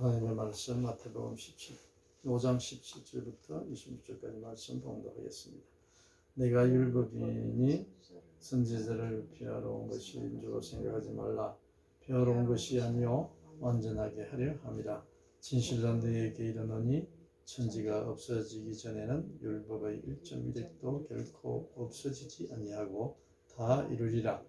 하나님의 말씀 마태복음 5장 17절부터 26절까지 말씀 봉독하겠습니다. 내가 율법이니 선지자를 피하러 온 것이 인주로 생각하지 말라. 피하러 온 것이 아니요 완전하게 하려 함이라. 진실로 너희에게 이르노니 천지가 없어지기 전에는 율법의 1.1획도 결코 없어지지 아니하고 다 이루리라.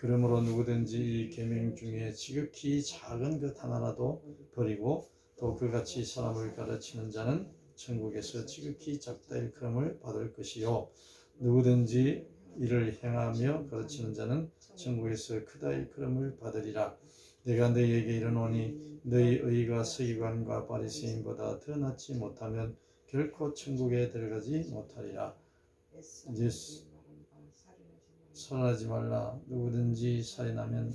그러므로 누구든지 이 계명 중에 지극히 작은 것 하나라도 버리고 또 그같이 사람을 가르치는 자는 천국에서 지극히 작다 일컬음을 받을 것이요 누구든지 이를 행하며 가르치는 자는 천국에서 크다 일컬음을 받으리라. 내가 너희에게 이르노니 너희 의가 서기관과 바리새인보다 더 낫지 못하면 결코 천국에 들어가지 못하리라. 살인하지 말라. 누구든지 살인하면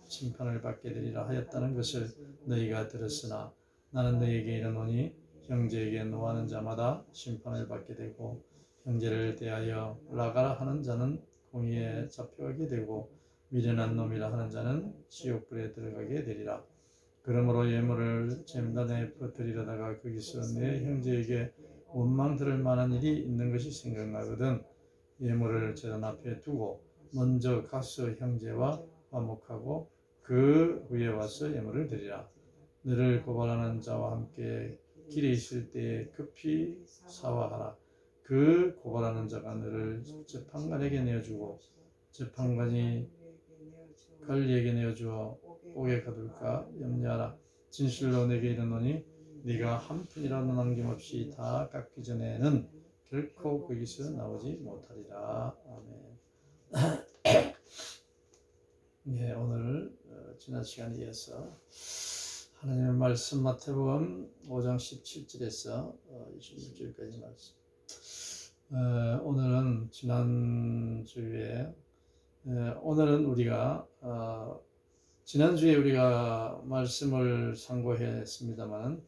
심판을 받게 되리라 하였다는 것을 너희가 들었으나 나는 너희에게 이르노니 형제에게 노하는 자마다 심판을 받게 되고 형제를 대하여 나가라 하는 자는 공의에 잡혀가게 되고 미련한 놈이라 하는 자는 지옥불에 들어가게 되리라. 그러므로 예물을 제물단에 퍼뜨리려다가 거기서 내 형제에게 원망 들을 만한 일이 있는 것이 생각나거든 예물을 제단 앞에 두고 먼저 가서 형제와 화목하고 그 후에 와서 예물을 드리라. 너를 고발하는 자와 함께 길에 있을 때에 급히 사화하라. 그 고발하는 자가 너를 재판관에게 내어주고 재판관이 관리에게 내어주어 옥에 가둘까 염려하라. 진실로 내게 이르노니 네가 한 푼이라도 남김없이 다 깎기 전에는 결코 거기서 나오지 못하리라. 아멘. 네, 오늘 지난 시간에 이어서 하나님의 말씀 마태복음 5장 17절에서 26절까지 말씀. 오늘은 지난주에 오늘은 우리가 지난주에 우리가 말씀을 상고했습니다만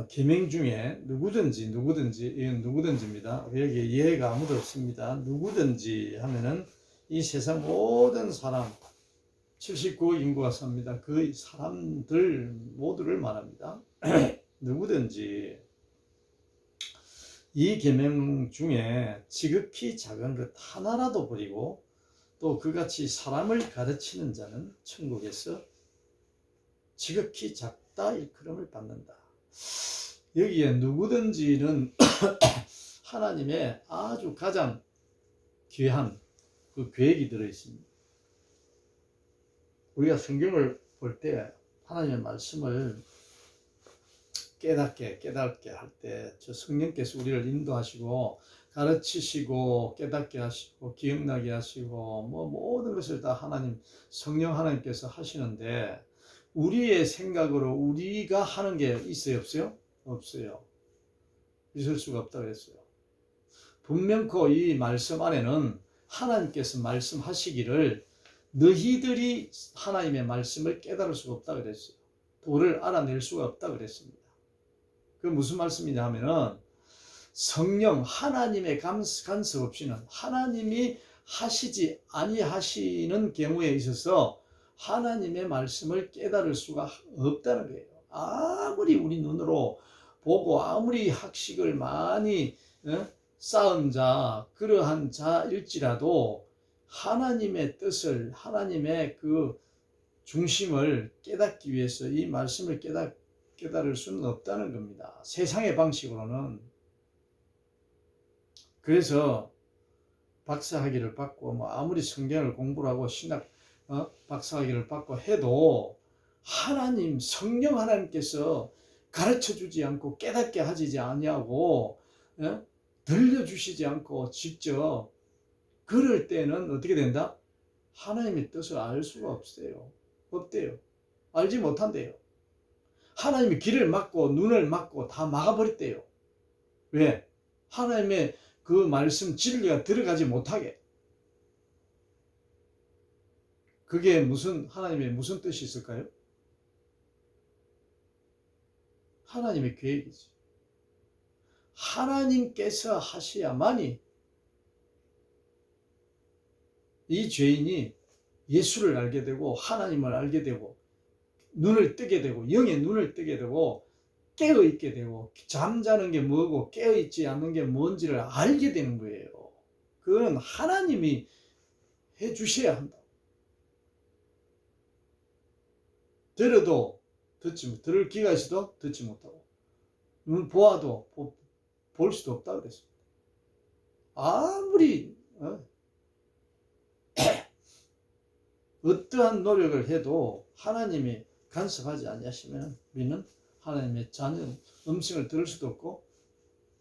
계명 중에 누구든지 이건 누구든지입니다. 여기 예가 아무도 없습니다. 누구든지 하면은 이 세상 모든 사람 79억 인구가 삽니다. 그 사람들 모두를 말합니다. 누구든지 이 계명 중에 지극히 작은 것 하나라도 버리고 또 그같이 사람을 가르치는 자는 천국에서 지극히 작다 일컬음을 받는다. 여기에 누구든지는 하나님의 아주 가장 귀한 그 계획이 들어있습니다. 우리가 성경을 볼 때 하나님의 말씀을 깨닫게 할 때 저 성령께서 우리를 인도하시고 가르치시고 깨닫게 하시고 기억나게 하시고 모든 것을 다 성령 하나님께서 하시는데 우리의 생각으로 우리가 하는 게 있어요 없어요? 없어요. 있을 수가 없다 그랬어요. 분명코 이 말씀 안에는 하나님께서 말씀하시기를 너희들이 하나님의 말씀을 깨달을 수가 없다 그랬어요. 도를 알아낼 수가 없다 그랬습니다. 그 무슨 말씀이냐 하면은 성령 하나님의 간섭 없이는 하나님이 하시지 아니하시는 경우에 있어서 하나님의 말씀을 깨달을 수가 없다는 거예요. 아무리 우리 눈으로 보고 아무리 학식을 많이 쌓은 자 그러한 자일지라도 하나님의 뜻을 하나님의 그 중심을 깨닫기 위해서 이 말씀을 깨달을 수는 없다는 겁니다. 세상의 방식으로는. 그래서 박사학위를 받고 아무리 성경을 공부를 하고 신학 박사학위를 받고 해도 하나님 성령 하나님께서 가르쳐주지 않고 깨닫게 하지 아니하고 들려주시지 않고 직접 그럴 때는 어떻게 된다? 하나님의 뜻을 알 수가 없대요. 알지 못한대요. 하나님이 길을 막고 눈을 막고 다 막아버렸대요. 왜? 하나님의 그 말씀 진리가 들어가지 못하게. 그게 하나님의 무슨 뜻이 있을까요? 하나님의 계획이지. 하나님께서 하셔야만이 이 죄인이 예수를 알게 되고 하나님을 알게 되고 눈을 뜨게 되고 영의 눈을 뜨게 되고 깨어 있게 되고 잠자는 게 뭐고 깨어 있지 않는 게 뭔지를 알게 되는 거예요. 그거는 하나님이 해 주셔야 한다. 들어도 들을 귀가 있어도 듣지 못하고 눈 보아도 볼 수도 없다 그랬습니다. 아무리 어떠한 노력을 해도 하나님이 간섭하지 않으시면 우리는 하나님의 자녀 음성을 들을 수도 없고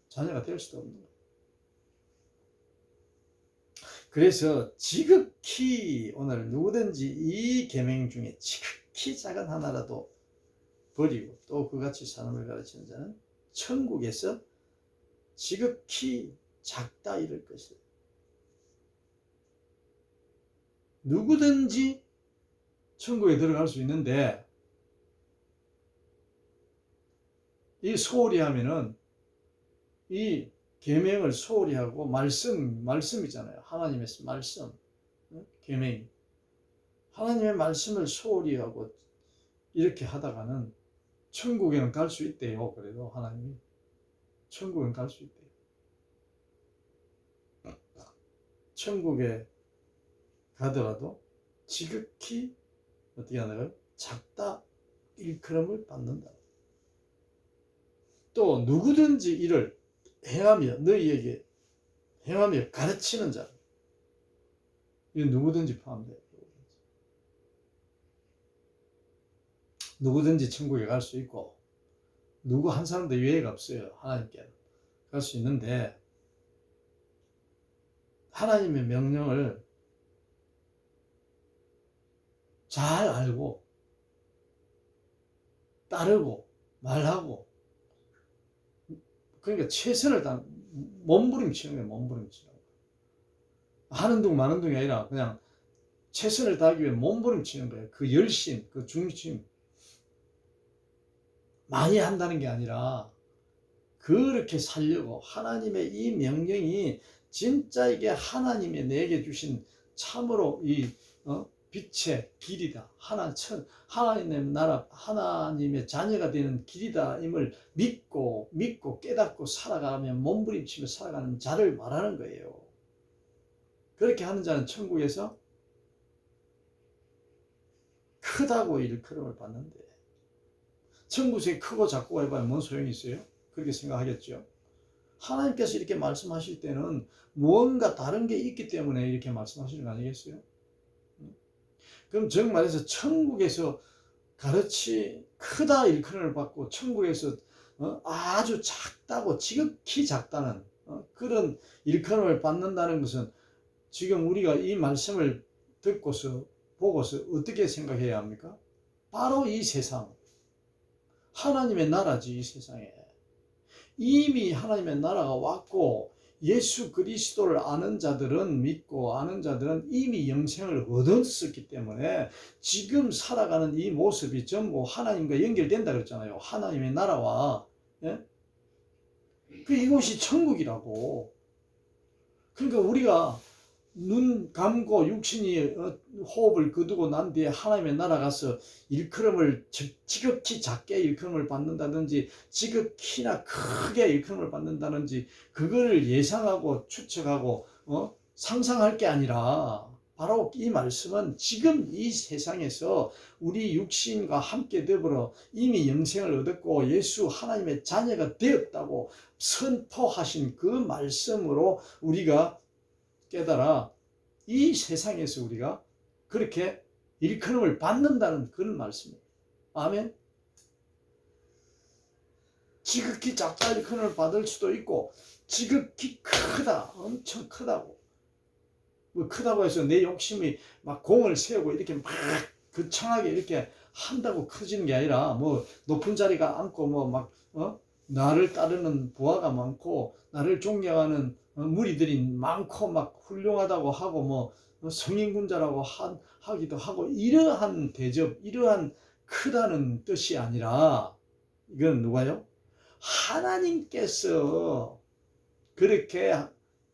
자녀가 될 수도 없는 거예요. 그래서 지극히 오늘 누구든지 이 계명 중에 지극히 작은 하나라도 버리고 또 그같이 사람을 가르치는 자는 천국에서 지극히 작다 이럴 것이에요. 누구든지 천국에 들어갈 수 있는데 이 소홀히 하면은 이 계명을 소홀히 하고 말씀이잖아요. 하나님의 말씀, 계명. 하나님의 말씀을 소홀히 하고 이렇게 하다가는 천국에는 갈 수 있대요. 그래도 하나님이 천국엔 갈 수 있대요. 천국에 가더라도 지극히 어떻게 하나요? 작다 일컬음을 받는다. 또 누구든지 이를 행하며 너희에게 행하며 가르치는 자, 이 누구든지 포함돼요. 누구든지 천국에 갈 수 있고 누구 한 사람도 유예가 없어요. 하나님께 갈 수 있는데 하나님의 명령을 잘 알고 따르고 말하고 그러니까 최선을 다 몸부림치는 거예요. 몸부림치는 거예요. 하는 둥 마는 둥이 아니라 그냥 최선을 다하기 위해 몸부림치는 거예요. 그 열심, 그 중심 많이 한다는 게 아니라 그렇게 살려고 하나님의 이 명령이 진짜 이게 하나님이 내게 주신 참으로 이 빛의 길이다. 하나님의 나라, 하나님의 자녀가 되는 길이다. 임을 믿고 깨닫고 살아가면 몸부림치며 살아가는 자를 말하는 거예요. 그렇게 하는 자는 천국에서 크다고 일컬음을 받는데 천국에 크고 작고 해봐야 뭔 소용이 있어요? 그렇게 생각하겠죠. 하나님께서 이렇게 말씀하실 때는 무언가 다른 게 있기 때문에 이렇게 말씀하시는 거 아니겠어요? 그럼 정말해서 천국에서 크다 일컬음을 받고 천국에서 아주 작다고 지극히 작다는 그런 일컬음을 받는다는 것은 지금 우리가 이 말씀을 듣고서 보고서 어떻게 생각해야 합니까? 바로 이 세상 하나님의 나라지. 이 세상에 이미 하나님의 나라가 왔고 예수 그리스도를 아는 자들은 믿고 아는 자들은 이미 영생을 얻었었기 때문에 지금 살아가는 이 모습이 전부 하나님과 연결된다 그랬잖아요. 하나님의 나라와 이곳이 천국이라고. 그러니까 우리가 눈 감고 육신이 호흡을 거두고 난 뒤에 하나님의 나라 가서 일컬음을 지극히 작게 일컬음을 받는다든지 지극히나 크게 일컬음을 받는다든지 그거를 예상하고 추측하고 상상할 게 아니라 바로 이 말씀은 지금 이 세상에서 우리 육신과 함께 더불어 이미 영생을 얻었고 예수 하나님의 자녀가 되었다고 선포하신 그 말씀으로 우리가 깨달아 이 세상에서 우리가 그렇게 일컬음을 받는다는 그런 말씀이에요. 아멘. 지극히 작다 일컬음을 받을 수도 있고 지극히 크다, 엄청 크다고. 뭐 크다고 해서 내 욕심이 막 공을 세우고 이렇게 막 거창하게 이렇게 한다고 커지는 게 아니라 뭐 높은 자리가 앉고 뭐 막 나를 따르는 부하가 많고 나를 존경하는 무리들이 많고 막 훌륭하다고 하고 뭐 성인군자라고 하기도 하고 이러한 대접, 이러한 크다는 뜻이 아니라 이건 누가요? 하나님께서 그렇게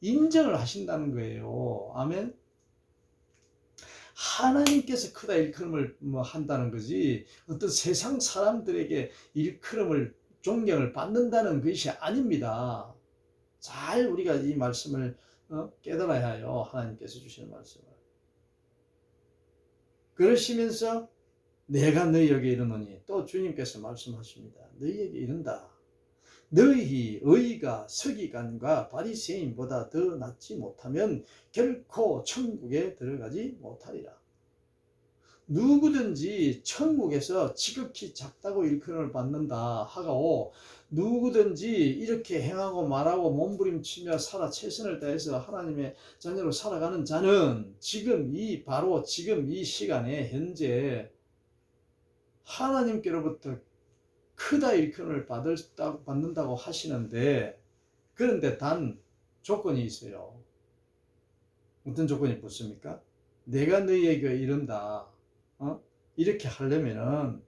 인정을 하신다는 거예요. 아멘. 하나님께서 크다 일컬음을 뭐 한다는 거지 어떤 세상 사람들에게 일컬음을 존경을 받는다는 것이 아닙니다. 잘 우리가 이 말씀을 깨달아야 해요. 하나님께서 주시는 말씀을. 그러시면서 내가 너희에게 이르노니 또 주님께서 말씀하십니다. 너희에게 이른다. 너희 의가 서기관과 바리새인보다 더 낫지 못하면 결코 천국에 들어가지 못하리라. 누구든지 천국에서 지극히 작다고 일컬음을 받는다 하고 누구든지 이렇게 행하고 말하고 몸부림치며 살아 최선을 다해서 하나님의 자녀로 살아가는 자는 바로 지금 이 시간에 현재 하나님께로부터 크다 일컬음을 받는다고 하시는데, 그런데 단 조건이 있어요. 어떤 조건이 붙습니까? 내가 너희에게 이른다. 이렇게 하려면은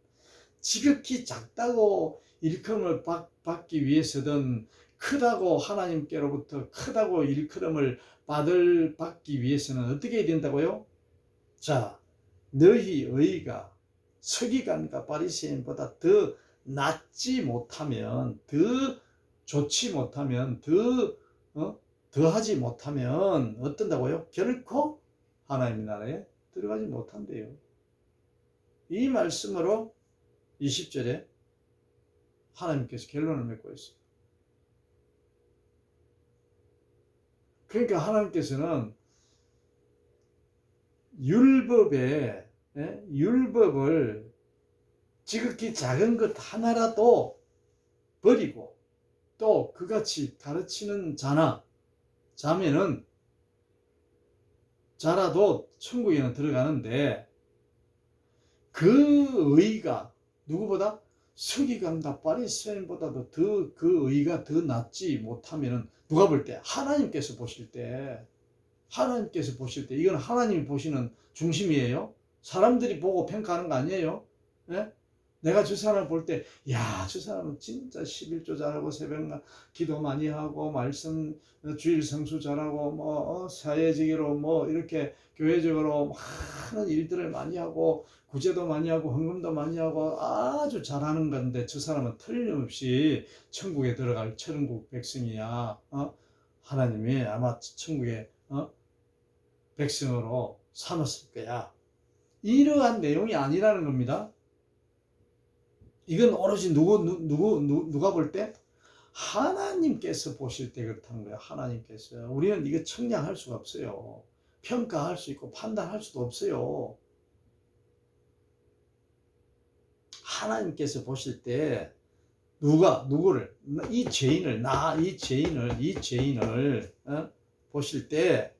지극히 작다고 일컬음을 받기 위해서든 크다고 하나님께로부터 크다고 일컬음을 받기 위해서는 어떻게 해야 된다고요? 자, 너희 의가 서기관과 바리새인보다 더 낫지 못하면, 더 좋지 못하면, 더하지 못하면 어떤다고요? 결코 하나님의 나라에 들어가지 못한대요. 이 말씀으로 20절에 하나님께서 결론을 맺고 있어요. 그러니까 하나님께서는 율법을 지극히 작은 것 하나라도 버리고 또 그같이 가르치는 자면은 자라도 천국에는 들어가는데, 그 의가 누구보다 서기관과 바리새인보다도 더 그 의가 더 낫지 못하면은 누가 볼 때? 하나님께서 보실 때 이건 하나님이 보시는 중심이에요. 사람들이 보고 평가하는 거 아니에요. 네? 내가 저 사람을 볼 때, 야, 저 사람은 진짜 11조 잘하고 새벽 기도 많이 하고 말씀 주일 성수 잘하고 사회적으로 이렇게 교회적으로 많은 일들을 많이 하고 구제도 많이 하고 헌금도 많이 하고 아주 잘하는 건데 저 사람은 틀림없이 천국에 들어갈 천국 백성이야. 하나님이 아마 천국에 백성으로 삼았을 거야. 이러한 내용이 아니라는 겁니다. 이건 오로지 누가 볼 때? 하나님께서 보실 때 그렇다는 거예요. 하나님께서. 우리는 이거 청량할 수가 없어요. 평가할 수 있고 판단할 수도 없어요. 하나님께서 보실 때 누구를 이 죄인을 보실 때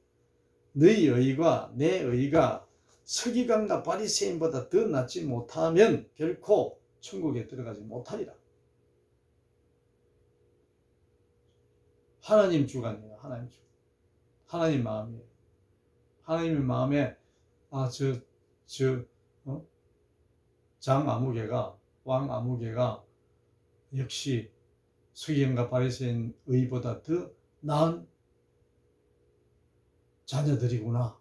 너희 의가 내 의가 서기관과 바리새인보다 더 낫지 못하면 결코 천국에 들어가지 못하리라. 하나님 주관이에요. 하나님 주. 하나님 마음이에요. 하나님의 마음에 장 아무개가 왕 아무개가 역시 서기관과 바리새인 의보다 더 나은 자녀들이구나.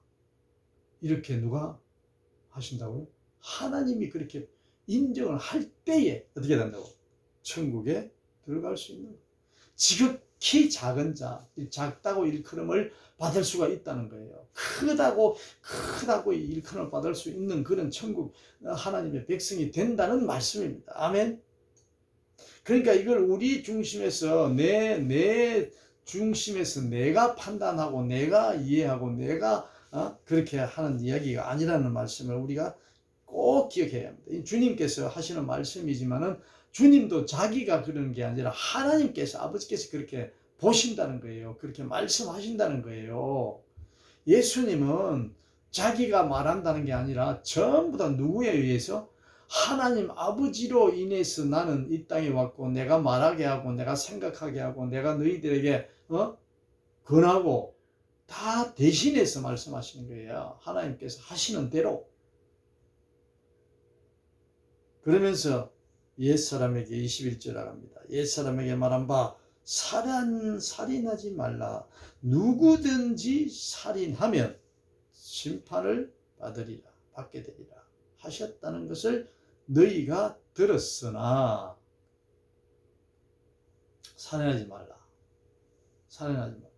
이렇게 누가 하신다고요? 하나님이 그렇게 인정을 할 때에 어떻게 된다고? 천국에 들어갈 수 있는, 지극히 작은 자, 작다고 일컬음을 받을 수가 있다는 거예요. 크다고 일컬음을 받을 수 있는 그런 천국 하나님의 백성이 된다는 말씀입니다. 아멘. 그러니까 이걸 우리 중심에서 내 중심에서 내가 판단하고 내가 이해하고 내가 그렇게 하는 이야기가 아니라는 말씀을 우리가 꼭 기억해야 합니다. 주님께서 하시는 말씀이지만은 주님도 자기가 그러는 게 아니라 하나님께서, 아버지께서 그렇게 보신다는 거예요. 그렇게 말씀하신다는 거예요. 예수님은 자기가 말한다는 게 아니라 전부 다 누구에 의해서? 하나님 아버지로 인해서 나는 이 땅에 왔고 내가 말하게 하고 내가 생각하게 하고 내가 너희들에게 권하고 다 대신해서 말씀하시는 거예요. 하나님께서 하시는 대로. 그러면서 옛사람에게 21절 나갑니다. 옛사람에게 말한 바 살인하지 말라. 누구든지 살인하면 심판을 받게 되리라 하셨다는 것을 너희가 들었으나 살인하지 말라. 살인하지 말라.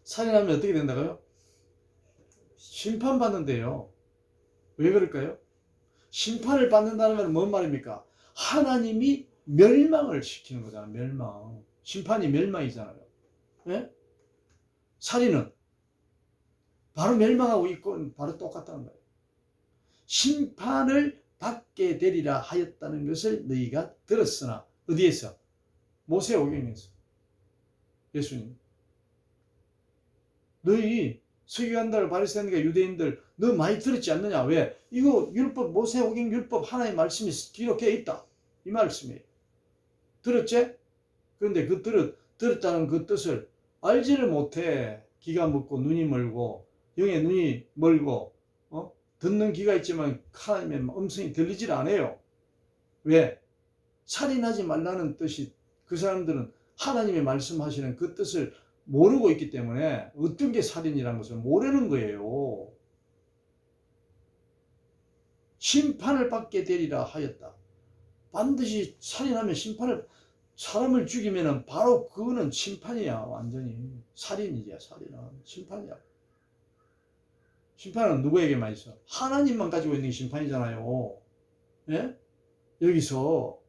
살인하면 어떻게 된다고요? 심판받는데요. 왜 그럴까요? 심판을 받는다는 건 뭔 말입니까? 하나님이 멸망을 시키는 거잖아요. 멸망. 심판이 멸망이잖아요. 네? 살인은 바로 멸망하고 있고 바로 똑같다는 거예요. 심판을 받게 되리라 하였다는 것을 너희가 들었으나 어디에서? 모세오경에서. 예수님. 너희 서기관들, 바리새인들, 유대인들 너 많이 들었지 않느냐? 왜? 이거 율법, 모세오경 율법 하나의 말씀이 기록해 있다. 이 말씀이에요. 들었지? 그런데 그 들었다는 그 뜻을 알지를 못해. 귀가 먹고 눈이 멀고 영의 눈이 멀고 듣는 귀가 있지만 하나님의 음성이 들리질 않아요. 왜? 살인하지 말라는 뜻이 그 사람들은 하나님의 말씀하시는 그 뜻을 모르고 있기 때문에 어떤 게 살인이라는 것을 모르는 거예요. 심판을 받게 되리라 하였다. 반드시 살인하면 사람을 죽이면 바로 그거는 심판이야. 완전히 살인이야. 살인은 심판이야. 심판은 누구에게만 있어? 하나님만 가지고 있는 게 심판이잖아요. 예? 여기서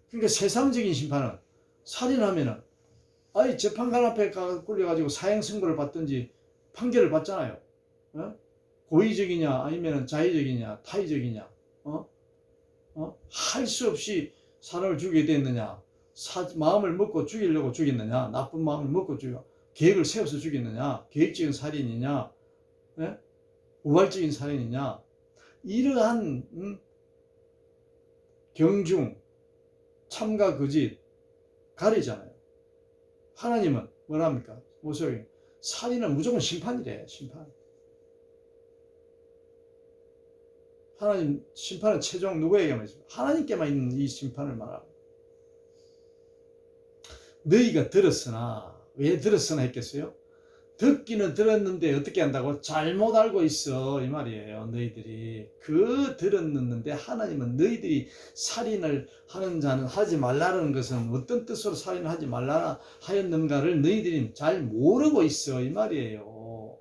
그러니까 세상적인 심판은 살인하면은 재판관 앞에 끌려가지고 사형 선고를 받든지 판결을 받잖아요. 고의적이냐 아니면 자의적이냐 타의적이냐 할 수 없이 사람을 죽이게 됐느냐 마음을 먹고 죽이려고 죽였느냐 나쁜 마음을 먹고 계획을 세워서 죽였느냐 계획적인 살인이냐 우발적인 살인이냐 이러한 경중 참과 거짓 가리잖아요. 하나님은 뭐랍니까? 모세오경 살인은 무조건 심판이래. 심판. 하나님 심판은 최종 누구에게만 있습니까? 하나님께만 있는 이 심판을 말하고 너희가 들었으나 왜 들었으나 했겠어요? 듣기는 들었는데 어떻게 한다고? 잘못 알고 있어 이 말이에요. 너희들이 들었는데 하나님은 너희들이 살인을 하는 자는 하지 말라는 것은 어떤 뜻으로 살인을 하지 말라 하였는가를 너희들이 잘 모르고 있어 이 말이에요.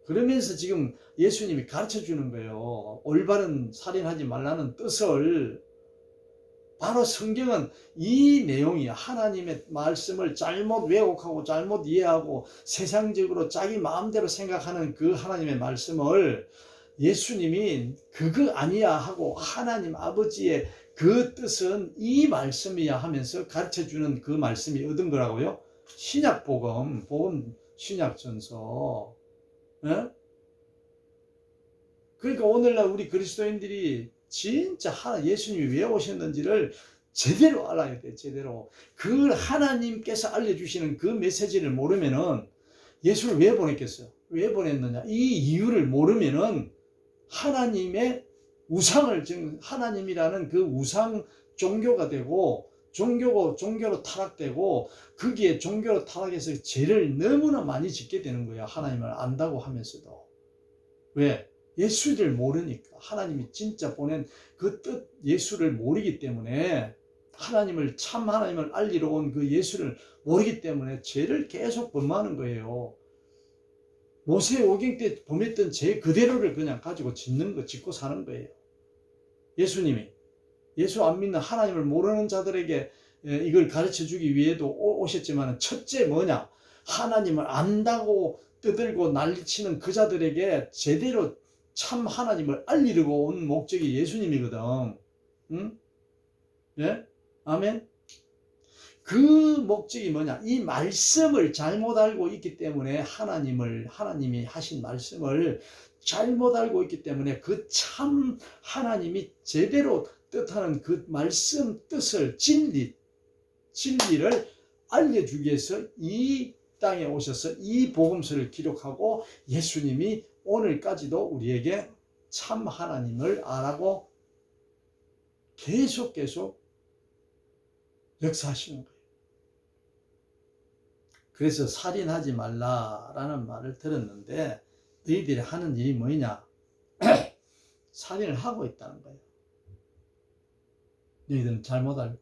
그러면서 지금 예수님이 가르쳐 주는 거예요. 올바른 살인하지 말라는 뜻을. 바로 성경은 이 내용이 하나님의 말씀을 잘못 왜곡하고 잘못 이해하고 세상적으로 자기 마음대로 생각하는 그 하나님의 말씀을 예수님이 그거 아니야 하고 하나님 아버지의 그 뜻은 이 말씀이야 하면서 가르쳐주는 그 말씀이 얻은 거라고요. 신약복음, 신약전서. 그러니까 오늘날 우리 그리스도인들이 진짜 예수님이 왜 오셨는지를 제대로 알아야 돼. 제대로. 그 하나님께서 알려주시는 그 메시지를 모르면은 예수를 왜 보냈겠어요? 왜 보냈느냐? 이 이유를 모르면은 하나님의 우상을 지금 하나님이라는 그 우상 종교가 되고 종교로 타락되고 거기에 종교로 타락해서 죄를 너무나 많이 짓게 되는 거야. 하나님을 안다고 하면서도. 왜? 예수를 모르니까 하나님이 진짜 보낸 그 뜻 예수를 모르기 때문에 참 하나님을 알리러 온 그 예수를 모르기 때문에 죄를 계속 범하는 거예요. 모세오경 때 범했던 죄 그대로를 그냥 가지고 짓고 사는 거예요. 예수님이 예수 안 믿는 하나님을 모르는 자들에게 이걸 가르쳐 주기 위해도 오셨지만 첫째 뭐냐? 하나님을 안다고 떠들고 난리치는 그 자들에게 제대로 참 하나님을 알리려고 온 목적이 예수님이거든. 응? 예? 아멘? 그 목적이 뭐냐? 이 말씀을 잘못 알고 있기 때문에 하나님이 하신 말씀을 잘못 알고 있기 때문에 그 참 하나님이 제대로 뜻하는 그 말씀 뜻을 진리를 알려주기 위해서 이 땅에 오셔서 이 복음서를 기록하고 예수님이 오늘까지도 우리에게 참 하나님을 알라고 계속 역사하시는 거예요. 그래서 살인하지 말라라는 말을 들었는데 너희들이 하는 일이 뭐냐? 살인을 하고 있다는 거예요. 너희들은 잘못 알고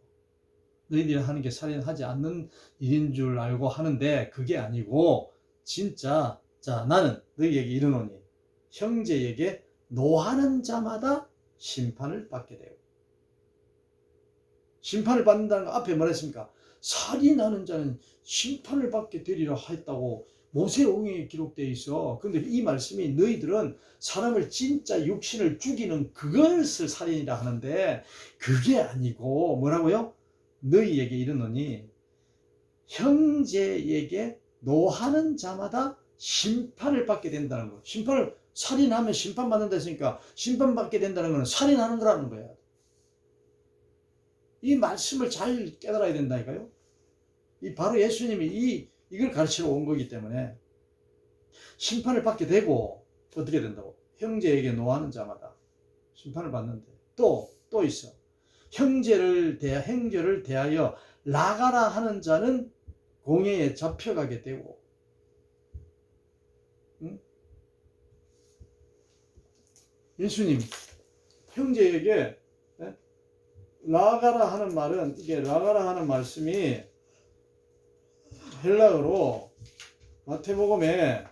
너희들이 하는 게 살인하지 않는 일인 줄 알고 하는데 그게 아니고 진짜 자 나는 너희에게 이르노니 형제에게 노하는 자마다 심판을 받게 되고 심판을 받는다는 거 앞에 말했습니까? 살인하는 자는 심판을 받게 되리라 했다고 모세오경에 기록되어 있어. 근데 이 말씀이 너희들은 사람을 진짜 육신을 죽이는 그것을 살인이라 하는데 그게 아니고 뭐라고요? 너희에게 이르노니 형제에게 노하는 자마다 심판을 받게 된다는 거. 심판을 살인하면 심판받는다 했으니까 심판받게 된다는 것은 살인하는 거라는 거야. 이 말씀을 잘 깨달아야 된다니까요. 이 바로 예수님이 이걸 가르치러 온 거기 때문에 심판을 받게 되고 어떻게 된다고? 형제에게 노하는 자마다 심판을 받는데 또 있어. 형제를 대하여 나가라 하는 자는 공회에 잡혀가게 되고 응? 예수님 형제에게 나가라 하는 말은 이게 나가라 하는 말씀이 헬라어로 마태복음에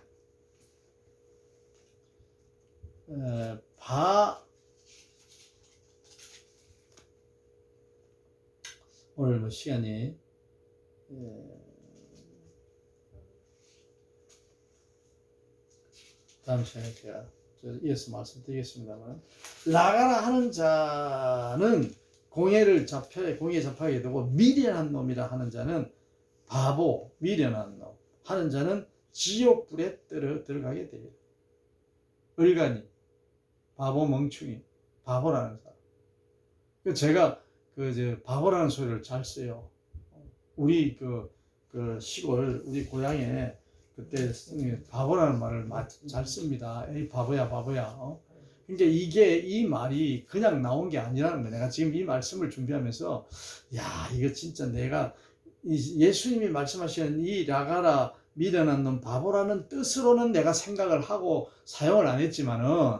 오늘 뭐 시간이 다음 시간에 제가 이어서 말씀드리겠습니다만 나가라 하는 자는 공회에 잡혀가게 되고 미련한 놈이라 하는 자는 바보, 미련한 놈 하는 자는 지옥불에 들어가게 되리라. 얼간이, 바보, 멍충이, 바보라는 사람. 제가 바보라는 소리를 잘 써요. 우리 시골 우리 고향에 그때 바보라는 말을 잘 씁니다. 에이 바보야. 그러니까 이 말이 그냥 나온 게 아니라는 거예요. 내가 지금 이 말씀을 준비하면서 야 이거 진짜 내가 예수님이 말씀하시는 이 나가라 미련한 놈 바보라는 뜻으로는 내가 생각을 하고 사용을 안 했지만은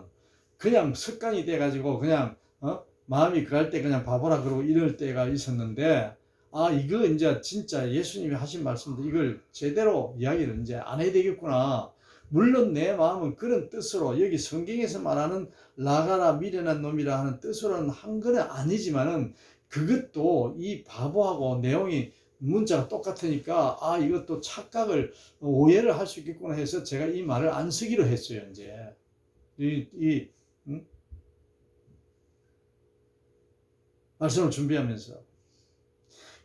그냥 습관이 돼가지고 그냥 마음이 그럴 때 그냥 바보라 그러고 이럴 때가 있었는데 이거 이제 진짜 예수님이 하신 말씀도 이걸 제대로 이야기를 이제 안 해야 되겠구나. 물론 내 마음은 그런 뜻으로 여기 성경에서 말하는 나가라 미련한 놈이라 하는 뜻으로는 한 건 아니지만은 그것도 이 바보하고 내용이 문자가 똑같으니까 이것도 착각을 오해를 할 수 있겠구나 해서 제가 이 말을 안 쓰기로 했어요. 이제 말씀을 준비하면서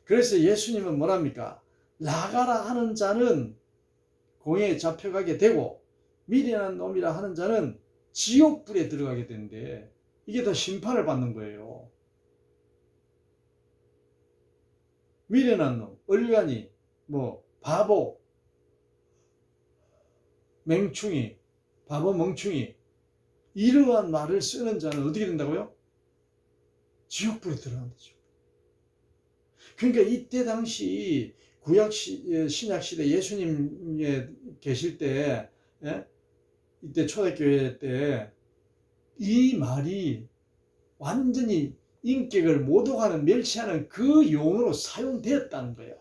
그래서 예수님은 뭐랍니까? 나가라 하는 자는 공회에 잡혀가게 되고 미련한 놈이라 하는 자는 지옥불에 들어가게 되는데 이게 다 심판을 받는 거예요. 미련한 놈, 얼간이, 바보, 맹충이, 바보 멍충이 이러한 말을 쓰는 자는 어떻게 된다고요? 지옥불에 들어간다죠. 그러니까 이때 당시 신약시대 예수님에 계실 때 이때 초대교회 때 이 말이 완전히 인격을 모독하는 멸시하는 그 용어로 사용되었다는 거예요.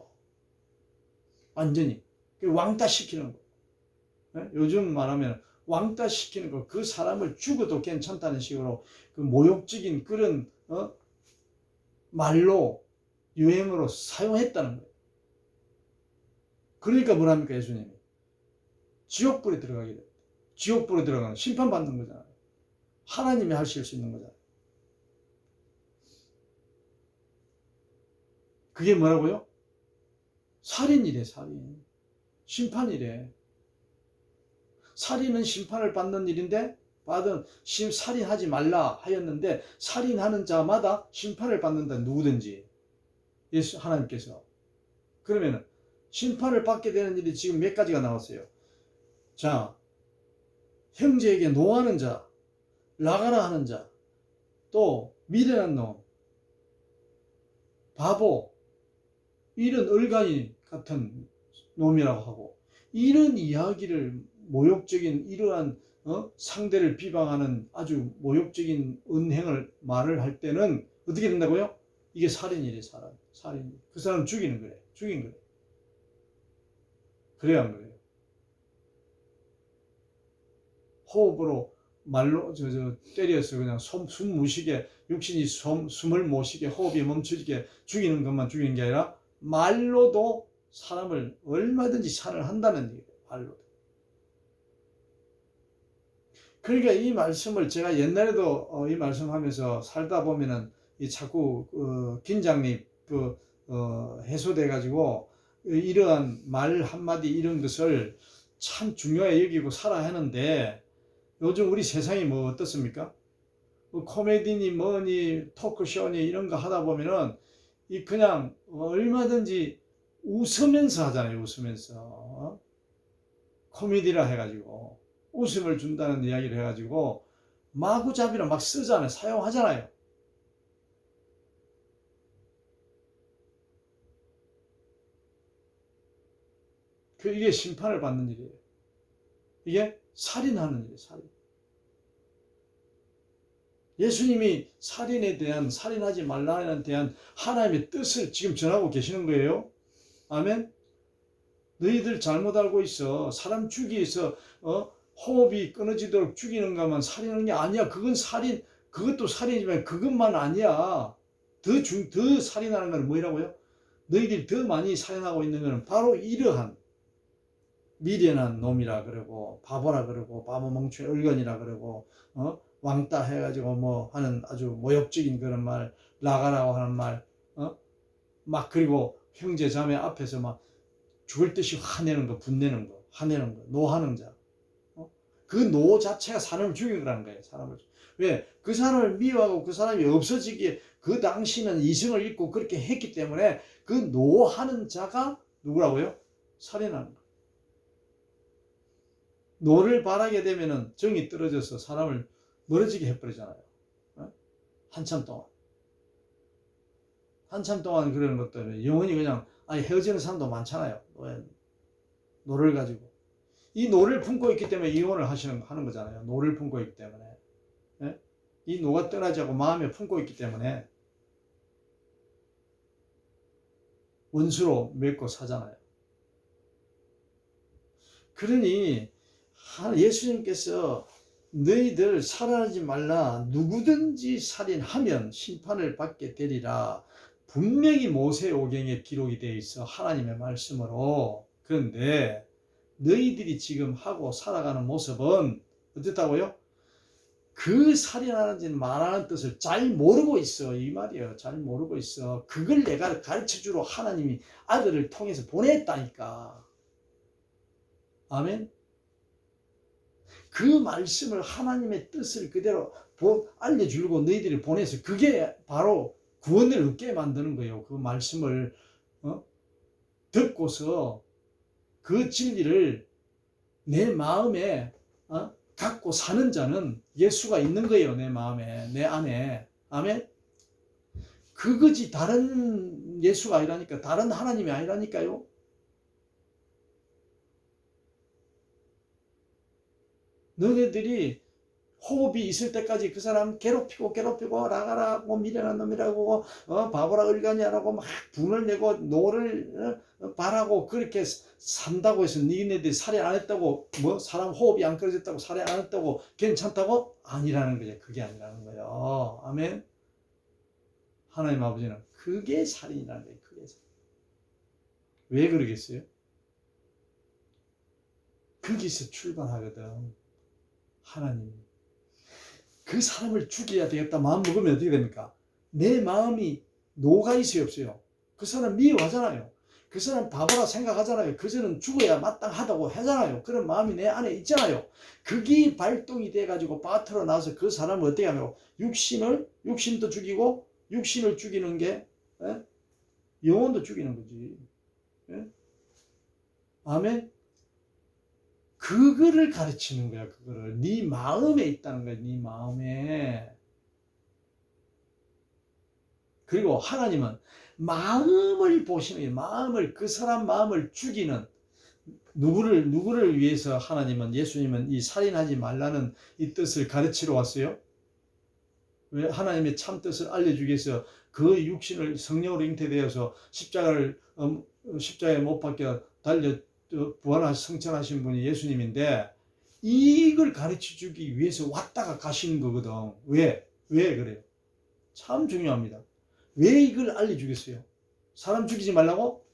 완전히 왕따시키는 거. 요즘 말하면 왕따시키는 거. 그 사람을 죽어도 괜찮다는 식으로 그 모욕적인 그런 말로 유행어로 사용했다는 거예요. 그러니까 뭐랍니까 예수님이? 지옥불에 들어가게 됩니다. 지옥불에 들어가는 심판받는 거잖아요. 하나님이 하실 수 있는 거잖아요. 그게 뭐라고요? 살인이래. 살인. 심판이래. 살인은 심판을 받는 일인데 살인하지 말라 하였는데 살인하는 자마다 심판을 받는다. 누구든지 예수 하나님께서. 그러면 심판을 받게 되는 일이 지금 몇 가지가 나왔어요. 자, 형제에게 노하는 자, 나가라 하는 자, 또 미련한 놈, 바보, 이런 얼간이 같은 놈이라고 하고, 이런 이야기를 모욕적인 이러한 상대를 비방하는 아주 모욕적인 은행을 말을 할 때는 어떻게 된다고요? 이게 살인이래. 살인. 그 사람 죽이는 거래. 죽인 거래. 그래야 한 거예요. 호흡으로 말로 때려서 그냥 숨 못 쉬게, 육신이 숨을 못 쉬게, 호흡이 멈추게 죽이는 것만 죽이는 게 아니라 말로도 사람을 얼마든지 살을 한다는 얘기예요. 말로도. 그러니까 이 말씀을 제가 옛날에도 이 말씀하면서 살다 보면은 이 자꾸 긴장이 해소돼 가지고 이러한 말 한마디 이런 것을 참 중요해 여기고 살아야 하는데, 요즘 우리 세상이 뭐 어떻습니까? 뭐 코미디니 뭐니 토크쇼니 이런 거 하다 보면은 이 그냥 얼마든지 웃으면서 하잖아요. 웃으면서 코미디라 해가지고 웃음을 준다는 이야기를 해가지고 마구잡이로 막 쓰잖아요. 사용하잖아요. 이게 심판을 받는 일이에요. 이게 살인하는 일이에요. 살인. 예수님이 살인하지 말라는 대한 하나님의 뜻을 지금 전하고 계시는 거예요. 아멘. 너희들 잘못 알고 있어. 사람 죽이서 호흡이 끊어지도록 죽이는 것만 살인하는 게 아니야. 그건 살인, 그것도 살인이지만 그것만 아니야. 더 살인하는 건 뭐라고요? 너희들이 더 많이 살인하고 있는 것은 바로 이러한 미련한 놈이라 그러고, 바보라 그러고, 바보 멍청이 얼간이라 그러고, 왕따 해가지고 뭐 하는 아주 모욕적인 그런 말, 나가라고 하는 말, 막 그리고 형제 자매 앞에서 막 죽을 듯이 화내는 거, 분내는 거, 화내는 거, 노하는 자. 그 노 자체가 사람을 죽인 거라는 거예요. 사람을. 왜? 그 사람을 미워하고 그 사람이 없어지기에 그 당시는 이성을 잃고 그렇게 했기 때문에 그 노하는 자가 누구라고요? 살인하는 거예요. 노를 바라게 되면은 정이 떨어져서 사람을 멀어지게 해버리잖아요. 한참 동안. 한참 동안 그러는 것들은 영원히 그냥 헤어지는 사람도 많잖아요. 노를 가지고. 이 노를 품고 있기 때문에 이혼을 하는 거잖아요. 노를 품고 있기 때문에. 이 노가 떠나지 않고 마음에 품고 있기 때문에 원수로 맺고 사잖아요. 그러니 예수님께서 너희들 살인하지 말라, 누구든지 살인하면 심판을 받게 되리라, 분명히 모세오경에 기록이 되어 있어. 하나님의 말씀으로. 그런데 너희들이 지금 하고 살아가는 모습은 어떻다고요? 그 살인하는지 말하는 뜻을 잘 모르고 있어. 이 말이에요. 잘 모르고 있어. 그걸 내가 가르쳐주러 하나님이 아들을 통해서 보냈다니까. 아멘. 그 말씀을 하나님의 뜻을 그대로 알려주려고 너희들이 보내서 그게 바로 구원을 얻게 만드는 거예요. 그 말씀을 듣고서 그 진리를 내 마음에 갖고 사는 자는 예수가 있는 거예요. 내 마음에, 내 안에. 아멘. 그거지 다른 예수가 아니라니까, 다른 하나님이 아니라니까요. 너네들이 호흡이 있을 때까지 그 사람 괴롭히고 나가라고 미련한 놈이라고 바보라 을가냐라고 막 분을 내고 노를 바라고 그렇게 산다고 해서 니네들이 살인 안 했다고, 뭐 사람 호흡이 안 끊어졌다고 살인 안 했다고 괜찮다고? 아니라는 거죠. 그게 아니라는 거예요. 아멘. 하나님 아버지는 그게 살인이라는 거예요. 그게 살인. 왜 그러겠어요? 거기서 출발하거든. 하나님, 그 사람을 죽여야 되겠다 마음 먹으면 어떻게 됩니까? 내 마음이 노가 있어요, 없어요? 그 사람 미워하잖아요. 그 사람 바보라 생각하잖아요. 그저는 죽어야 마땅하다고 하잖아요. 그런 마음이 내 안에 있잖아요. 그게 발동이 돼가지고 빠트려 나서 그 사람을 어떻게 하냐고, 육신도 죽이고, 육신을 죽이는 게 영혼도 죽이는 거지. 아멘. 그거를 가르치는 거야. 그거를 네 마음에 있다는 거야. 네 마음에. 그리고 하나님은 마음을 보시는 거예요. 그 사람 마음을 죽이는, 누구를 위해서 예수님은 이 살인하지 말라는 이 뜻을 가르치러 왔어요? 왜? 하나님의 참 뜻을 알려주기 위해서 그 육신을 성령으로 잉태되어서 십자가에 못 박혀 달려 성천하신 분이 예수님인데, 이걸 가르쳐 주기 위해서 왔다가 가시는 거거든. 왜 그래요? 참 중요합니다. 왜 이걸 알려주겠어요? 사람 죽이지 말라고?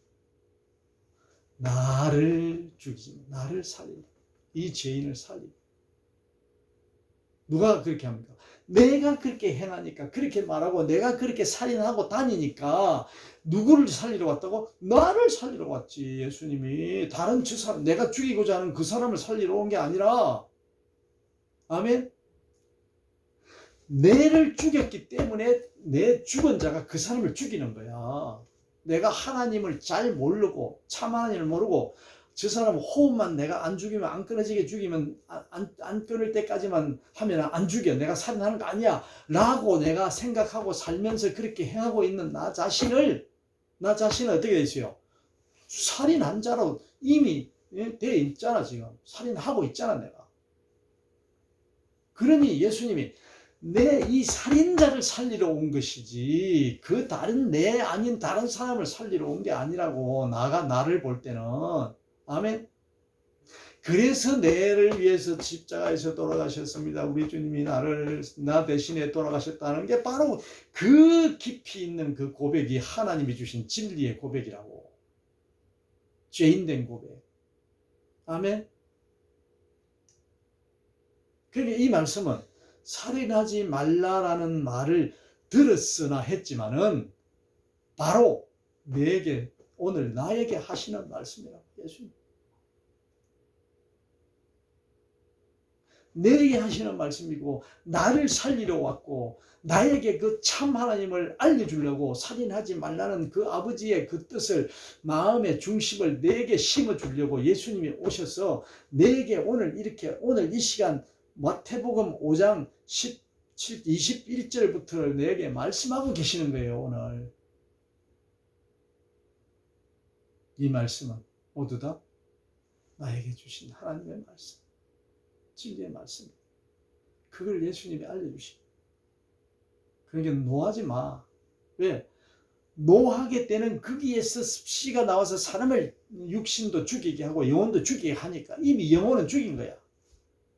나를 살리라. 이 죄인을 살리라. 누가 그렇게 합니까? 내가 그렇게 행하니까, 그렇게 말하고 내가 그렇게 살인하고 다니니까 누구를 살리러 왔다고? 나를 살리러 왔지. 예수님이 다른 사람, 내가 죽이고자 하는 그 사람을 살리러 온 게 아니라, 아멘. 내를 죽였기 때문에 내 죽은 자가 그 사람을 죽이는 거야. 내가 하나님을 잘 모르고 참 하나님을 모르고 저 사람 호흡만 내가 안 죽이면, 안 끊어지게 죽이면, 안 끊을 때까지만 하면 안 죽여. 내가 살인하는 거 아니야 라고 내가 생각하고 살면서 그렇게 행하고 있는 나 자신을 어떻게 되세요? 살인한 자로 이미 돼 있잖아. 지금 살인하고 있잖아 내가. 그러니 예수님이 내 이 살인자를 살리러 온 것이지, 그 다른 내 아닌 다른 사람을 살리러 온 게 아니라고. 나를 볼 때는. 아멘. 그래서 내를 위해서 십자가에서 돌아가셨습니다. 우리 주님이 나 대신에 돌아가셨다는 게 바로 그 깊이 있는 그 고백이 하나님이 주신 진리의 고백이라고. 죄인된 고백. 아멘. 그러니까 이 말씀은 살인하지 말라라는 말을 들었으나 했지만은 바로 오늘 나에게 하시는 말씀이라고. 예수님 내게 하시는 말씀이고, 나를 살리러 왔고, 나에게 그 참 하나님을 알려주려고 살인하지 말라는 그 아버지의 그 뜻을, 마음의 중심을 내게 심어주려고 예수님이 오셔서 내게 오늘 이 시간 마태복음 5장 21절부터 내게 말씀하고 계시는 거예요. 오늘 이 말씀은 모두 다 나에게 주신 하나님의 말씀, 진리의 말씀. 그걸 예수님이 알려주시고. 그러니까 노하지 마. 왜? 노하게 되는 거기에서 씨가 나와서 사람을 육신도 죽이게 하고 영혼도 죽이게 하니까 이미 영혼은 죽인 거야.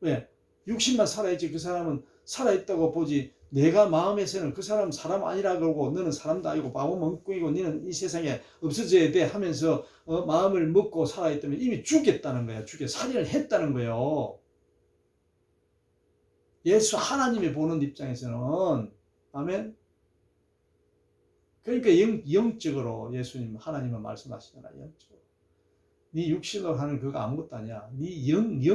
왜? 육신만 살아있지 그 사람은 살아있다고 보지, 내가 마음에서는 그 사람 아니라 그러고, 너는 사람도 아니고 바보멍청이고 너는 이 세상에 없어져야 돼 하면서 마음을 먹고 살아있다면 이미 죽였다는 거야. 살인을 했다는 거예요. 예수 하나님이 보는 입장에서는. 아멘. 그러니까 영적으로 예수님 하나님은 말씀하시잖아. 영적으로 네 육신으로 하는 그거 아무것도 아니야. 네